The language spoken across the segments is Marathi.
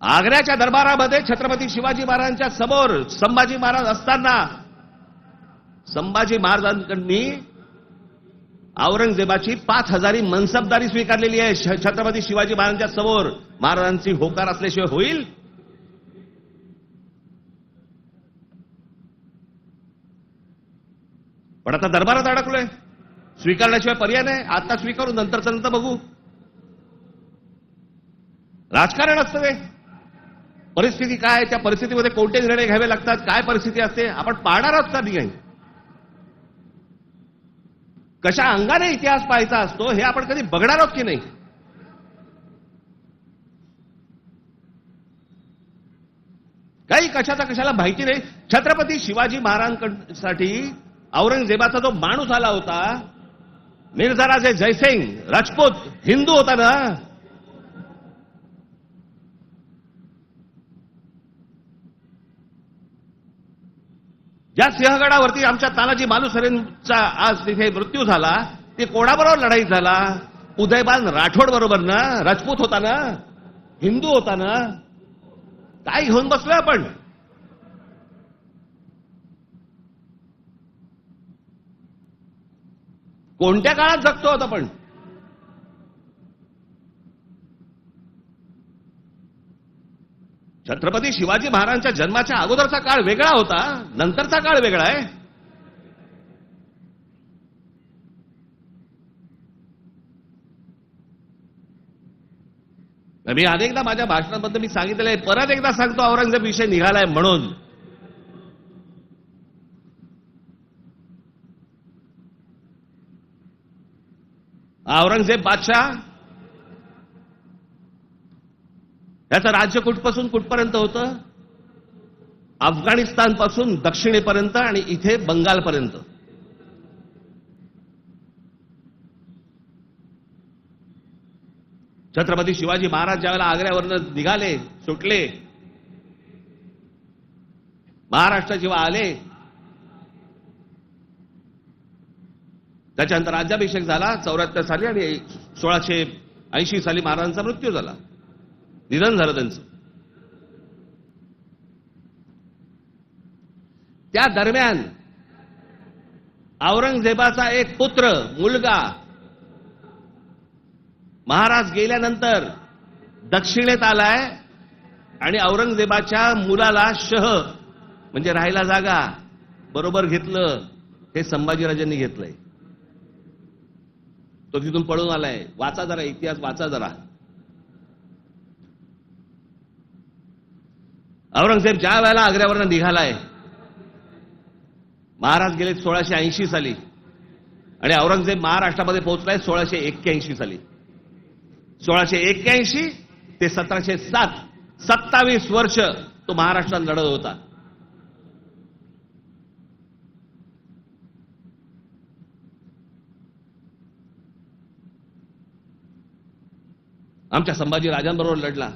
आग्र्याच्या दरबारामध्ये छत्रपती शिवाजी महाराजांच्या समोर संभाजी महाराज असताना संभाजी महाराजांनी औरंगजेबाची 5000 मनसबदारी स्वीकारलेली आहे. छत्रपती शिवाजी महाराजांच्या समोर महाराजांची होकार असल्याशिवाय होईल? पण आता दरबारात अडकलोय, स्वीकारल्याशिवाय पर्याय नाही. आता स्वीकारू, नंतरचं नंतर बघू. राजकारण असतं ते. परिस्थिती काय, त्या परिस्थितीमध्ये कोणते निर्णय घ्यावे लागतात, काय परिस्थिती असते, आपण पाहणार आहोत का नाही? कशा अंगाने इतिहास पाहायचा असतो हे आपण कधी बघणार आहोत की नाही? काही कशाचा कशाला माहिती नाही. छत्रपती शिवाजी महाराजांसाठी औरंगजेबाचा जो माणूस आला होता, मिर्झा राजे जयसिंग राजपूत हिंदू होता ना, ज्या सिंहगडावरती आमच्या तानाजी मालुसरेंचा आज तिथे मृत्यू झाला, ते कोणाबरोबर लढाई झाला? उदयबान राठोड बरोबर ना. राजपूत होता ना, हिंदू होता ना. काय घेऊन बसलोय आपण? कोणत्या काळात जगतो आहोत आपण? छत्रपती शिवाजी महाराजांच्या जन्माच्या अगोदरचा काळ वेगळा होता, नंतरचा काळ वेगळा आहे. मी अनेकदा माझ्या भाषणांमध्ये मी सांगितलेलं आहे, परत एकदा सांगतो, औरंगजेब विषय निघालाय म्हणून. औरंगजेब बादशाह याचं राज्य कुठपासून कुठपर्यंत होतं? अफगाणिस्तान पासून दक्षिणेपर्यंत आणि इथे बंगालपर्यंत. छत्रपती शिवाजी महाराज ज्यावेळेला आग्र्यावरनं निघाले, सुटले, महाराष्ट्र जेव्हा आले, त्याच्यानंतर राज्याभिषेक झाला 74 साली आणि 1680 साली महाराजांचा मृत्यू झाला, निधन झालं त्यांचं. त्या दरम्यान औरंगजेबाचा एक पुत्र, मुलगा, महाराज गेल्यानंतर दक्षिणेत आलाय आणि औरंगजेबाच्या मुलाला शह म्हणजे राहायला जागा बरोबर घेतलं. हे संभाजीराजांनी घेतलंय. तो तिथून पळून आलाय. वाचा जरा इतिहास, वाचा जरा. औरंगजेब ज्या वेळेला आग्र्यावरनं निघालाय, महाराज गेले 1680 साली आणि औरंगजेब महाराष्ट्रामध्ये पोहोचलाय 1681 साली. 1681 ते 1707, 27 वर्ष तो महाराष्ट्रात लढत होता. आमच्या संभाजी राजांबरोबर लढला,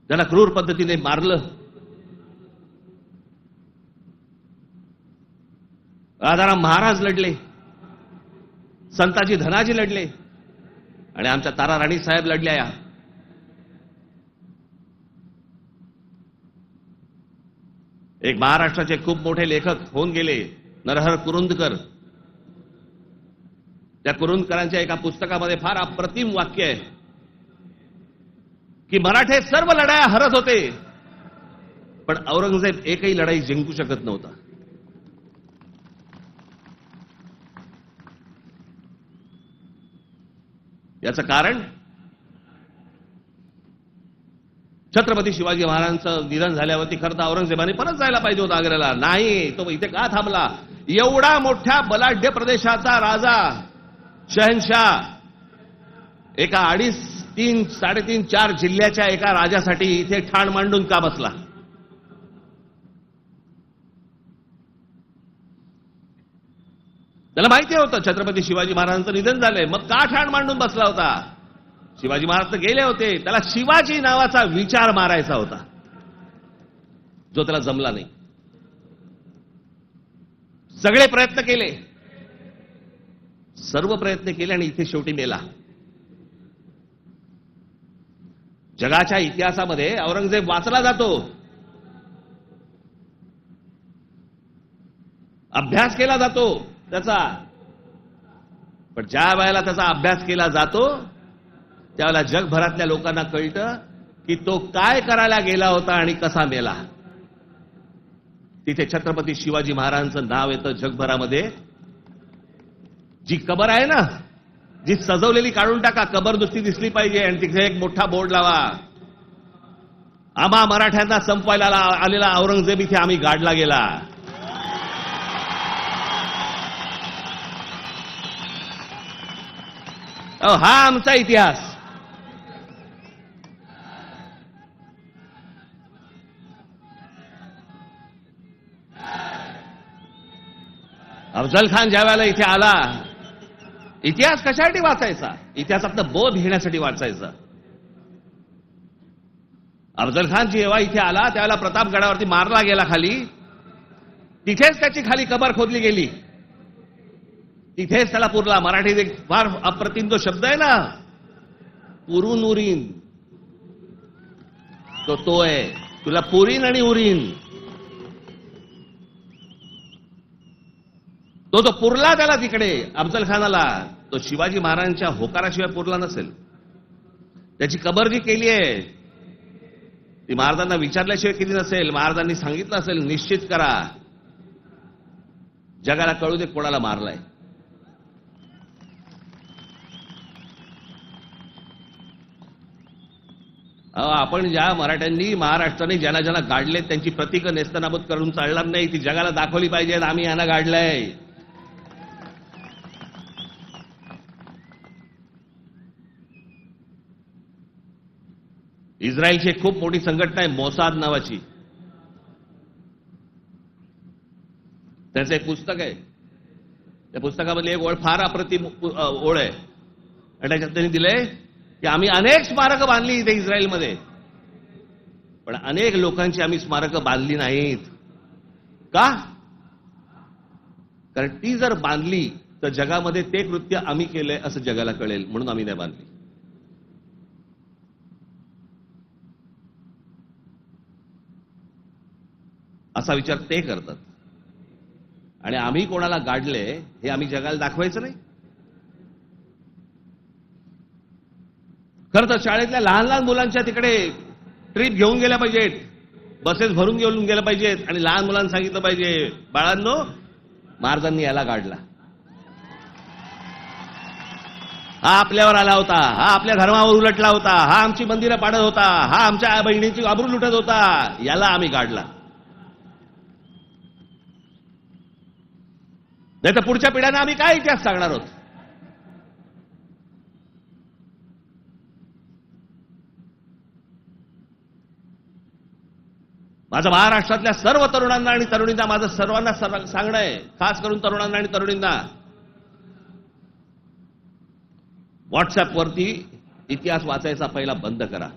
त्याला क्रूर पद्धतीने मारलं. राजाराम महाराज लढले, संताजी धनाजी लढले आणि आमच्या तारा राणी साहेब लढल्या. एक महाराष्ट्राचे खूप मोठे लेखक होऊन गेले, नरहर कुरुंदकर. त्या कुरुंदकरांच्या एका पुस्तकामध्ये फार अप्रतिम वाक्य आहे की मराठे सर्व लढाया हरत होते, पण औरंगजेब एकही लढाई जिंकू शकत नव्हता. याचं कारण छत्रपती शिवाजी महाराजांचं निधन झाल्यावरती खरं तर औरंगजेबाने परत जायला पाहिजे होतं आग्र्याला. नाही, तो इथे का थांबला? एवढा मोठ्या बलाढ्य प्रदेशाचा राजा, शहनशाह, एका 2.5, 3, 3.5, 4 जिल्ह्याच्या एका राजासाठी इथे ठाण मांडून का बसला? त्याला माहिती होतं छत्रपती शिवाजी महाराजांचं निधन झालंय, मग का ठाण मांडून बसला होता? शिवाजी महाराज तर गेले होते, त्याला शिवाजी नावाचा विचार मारायचा होता, जो त्याला जमला नाही. सगळे प्रयत्न केले, सर्व प्रयत्न केले आणि इथे शेवटी मेला. जगाच्या इतिहासामध्ये औरंगजेब वाचला जातो, अभ्यास केला जातो त्याचा. पण ज्या वेळेला त्याचा अभ्यास केला जातो त्यावेळेला जगभरातल्या लोकांना कळतं की तो काय करायला गेला होता आणि कसा मेला. तिथे छत्रपती शिवाजी महाराजांचं नाव येतं जगभरामध्ये. जी कबर आहे ना, जी सजवलेली काढून टाका, कबर नुसती दिसली पाहिजे आणि तिथे एक मोठा बोर्ड लावा, आम्हा मराठ्यांना संपवायला आलेला औरंगजेब इथे आम्ही गाडला गेला. हा आमचा इतिहास. अफजल खान ज्या वेळेला इथे आला, इतिहास कशासाठी वाचायचा? इतिहासातलं बोध घेण्यासाठी वाचायचा. अफजल खान जेव्हा इथे आला त्यावेळेला प्रतापगडावरती मारला गेला खाली, तिथेच त्याची खाली कबर खोदली गेली, तिथेच त्याला पुरला. मराठीत एक फार अप्रतिम जो शब्द आहे ना, पुरून उरीन, तो आहे. तुला पुरीन आणि उरीन. तो पुरला त्याला तिकडे अफजल खानाला. तो शिवाजी महाराजांच्या होकाराशिवाय पुरला नसेल. त्याची कबर जी केली आहे ती महाराजांना विचारल्याशिवाय केली नसेल. महाराजांनी सांगितलं असेल, निश्चित करा, जगाला कळू दे कोणाला मारलाय. आपण ज्या मराठ्यांनी महाराष्ट्राने ज्यांना ज्यांना गाडले त्यांची प्रतीकं नेस्तनाबूत करून चालणार नाही. ती जगाला दाखवली पाहिजेत, आम्ही यांना गाडलंय. इस्रायलची एक खूप मोठी संघटना आहे मोसाद नावाची. त्याचं एक पुस्तक आहे. त्या पुस्तकामधली एक ओळ फार अप्रतिम ओळ आहे. आणि त्याच्यात त्यांनी दिलंय की आम्ही अनेक स्मारकं बांधली इथे इस्रायलमध्ये, पण अनेक लोकांची आम्ही स्मारकं बांधली नाहीत. का? कारण ती जर बांधली तर जगामध्ये ते कृत्य आम्ही केलंय असं जगाला कळेल, म्हणून आम्ही नाही बांधली. असा विचार ते करतात. आणि आम्ही कोणाला गाडले हे आम्ही जगाला दाखवायचं नाही. खरं तर शाळेतल्या लहान लहान मुलांच्या तिकडे ट्रिप घेऊन गेल्या पाहिजेत, बसेस भरून घेऊन गेल्या पाहिजेत आणि लहान मुलांना सांगितलं पाहिजे, बाळांनो, महाराजांनी याला गाडला, हा आपल्यावर आला होता, हा आपल्या धर्मावर उलटला होता, हा आमची मंदिरं पाडत होता, हा आमच्या बहिणीची आबरू लुटत होता, याला आम्ही गाडला. नाही तर पुढच्या पिढ्यांना आम्ही काय इतिहास सांगणार आहोत? माझं महाराष्ट्रातल्या सर्व तरुणांना आणि तरुणींना माझं सर्वांना सांगणं आहे, खास करून तरुणांना आणि तरुणींना, व्हॉट्सअपवरती इतिहास वाचायचा पहिला बंद करा.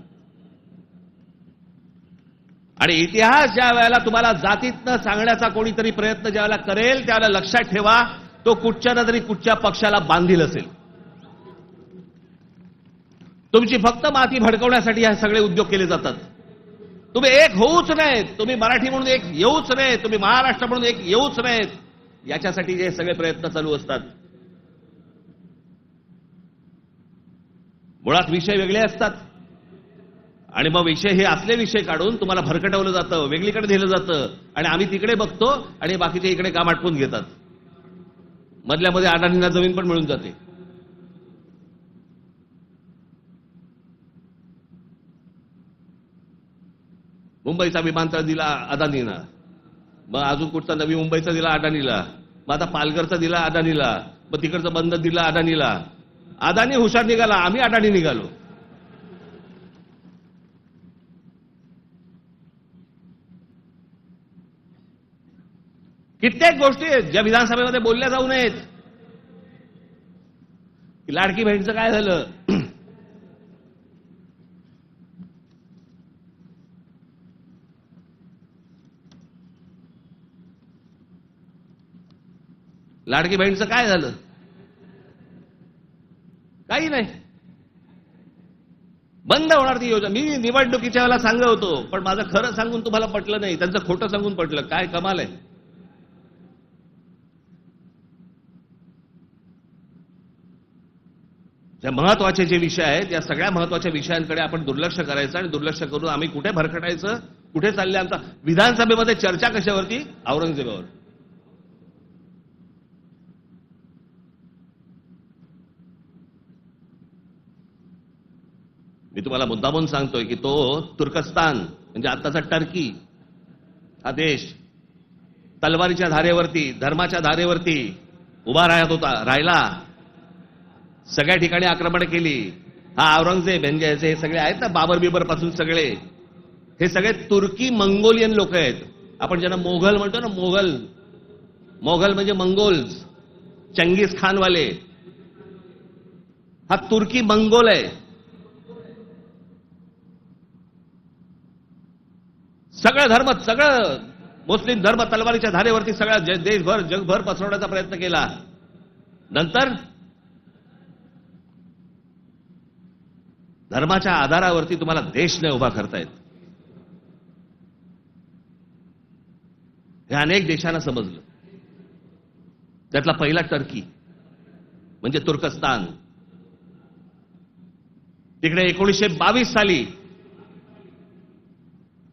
आणि इतिहास ज्या वेळेला तुम्हाला जातीतनं सांगण्याचा कोणीतरी प्रयत्न ज्या वेळेला करेल त्यावेळेला लक्षात ठेवा, तो कुठच्या ना तरी कुठच्या पक्षाला बांधील असेल. तुमची फक्त माती भडकवण्यासाठी हे सगळे उद्योग केले जातात. तुम्ही एक होऊच नाहीत, तुम्ही मराठी म्हणून एक येऊच नाहीत, तुम्ही महाराष्ट्र म्हणून एक येऊच नाहीत, याच्यासाठी हे सगळे प्रयत्न चालू असतात. मुळात विषय वेगळे असतात आणि मग विषय हे असले विषय काढून तुम्हाला भरकटवलं जातं, वेगळीकडे दिलं जातं आणि आम्ही तिकडे बघतो आणि बाकीचे इकडे काम आटपून घेतात. मधल्यामध्ये अडाणींना जमीन पण मिळून जाते. मुंबईचा विमानतळ दिला अदानीला, मग अजून कुठचा नवी मुंबईचा दिला अदानीला, मग आता पालघरचा दिला अदानीला, मग तिकडचं बंद दिला अदानीला. अदानी हुशार निघाला, आम्ही अडाणी निघालो. कित्येक गोष्टी आहेत ज्या विधानसभेमध्ये बोलल्या जाऊ नयेत. लाडकी बहीणचं काय झालं? लाडकी बहीणचं काय झालं? काही नाही. बंद होणार ती योजना. मी निवडणुकीच्या वेळेला सांगत होतो, पण माझं खरं सांगून तुम्हाला पटलं नाही, त्यांचं खोटं सांगून पटलं. काय कमाल आहे. ज्या महत्वाचे जे विषय आहेत, या सगळ्या महत्वाच्या विषयांकडे आपण दुर्लक्ष करायचं आणि दुर्लक्ष करून आम्ही कुठे भरकटायचं, कुठे चालले आमचा. विधानसभेमध्ये चर्चा कशावरती? औरंगजेबावर. मी तुम्हाला मुद्दामून सांगतोय की तो तुर्कस्तान म्हणजे आताचा टर्की हा देश तलवारीच्या धारेवरती, धर्माच्या धारेवरती उभा राहिला. सगळ्या ठिकाणी आक्रमण केली. हा औरंगजेब म्हणजे हे सगळे आहेत ना, बाबर बिबर पासून सगळे, हे सगळे तुर्की मंगोलियन लोक आहेत. आपण ज्यांना मोघल म्हणतो ना, मोघल म्हणजे मंगोल्स, चंगीज खानवाले. हा तुर्की मंगोल आहे. सगळं धर्म, सगळं मुस्लिम धर्म तलवारीच्या धारेवरती सगळ्या देशभर जगभर पसरवण्याचा प्रयत्न केला. नंतर धर्माच्या आधारावरती तुम्हाला देश नाही उभा करता येत. हे अनेक देशांना समजलं. त्यातला पहिला टर्की म्हणजे तुर्कस्तान. तिकडे 1922 साली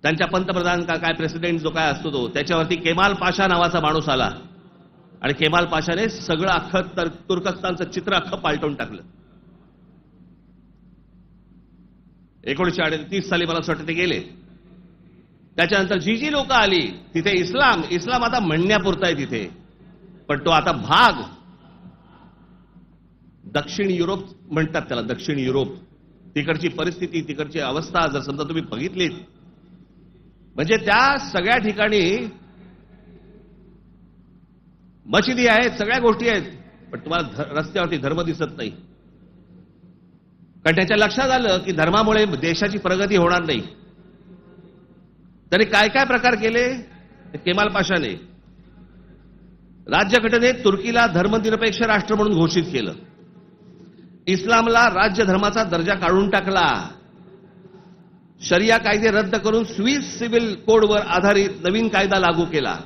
त्यांच्या पंतप्रधान काय प्रेसिडेंट जो काय असतो तो, त्याच्यावरती केमाल पाशा नावाचा माणूस आला आणि केमाल पाशाने सगळं अख्खं तुर्कस्तानचं चित्र अख्खं पालटून टाकलं. 1938 साली मला असं वाटतं ते गेले. त्याच्यानंतर जी लोक आली तिथे इस्लाम आता म्हणण्यापुरता आहे तिथे, पण तो आता भाग दक्षिण युरोप म्हणतात त्याला, दक्षिण युरोप. तिकडची परिस्थिती, तिकडची अवस्था जर समजा तुम्ही बघितलीत, म्हणजे त्या सगळ्या ठिकाणी मशिदी आहेत, सगळ्या गोष्टी आहेत, पण तुम्हाला रस्त्यावरती धर्म दिसत नाही. कारण त्याच्या लक्षात आलं की धर्मामुळे देशाची प्रगती होणार नाही. तरी काय काय प्रकार केले केमाल पाशाने. राज्यघटनेत तुर्कीला धर्मनिरपेक्ष राष्ट्र म्हणून घोषित केलं. इस्लामला राज्य धर्माचा दर्जा काढून टाकला. शरिया कायदे रद्द करून स्विस सिव्हिल कोडवर आधारित नवीन कायदा लागू केला.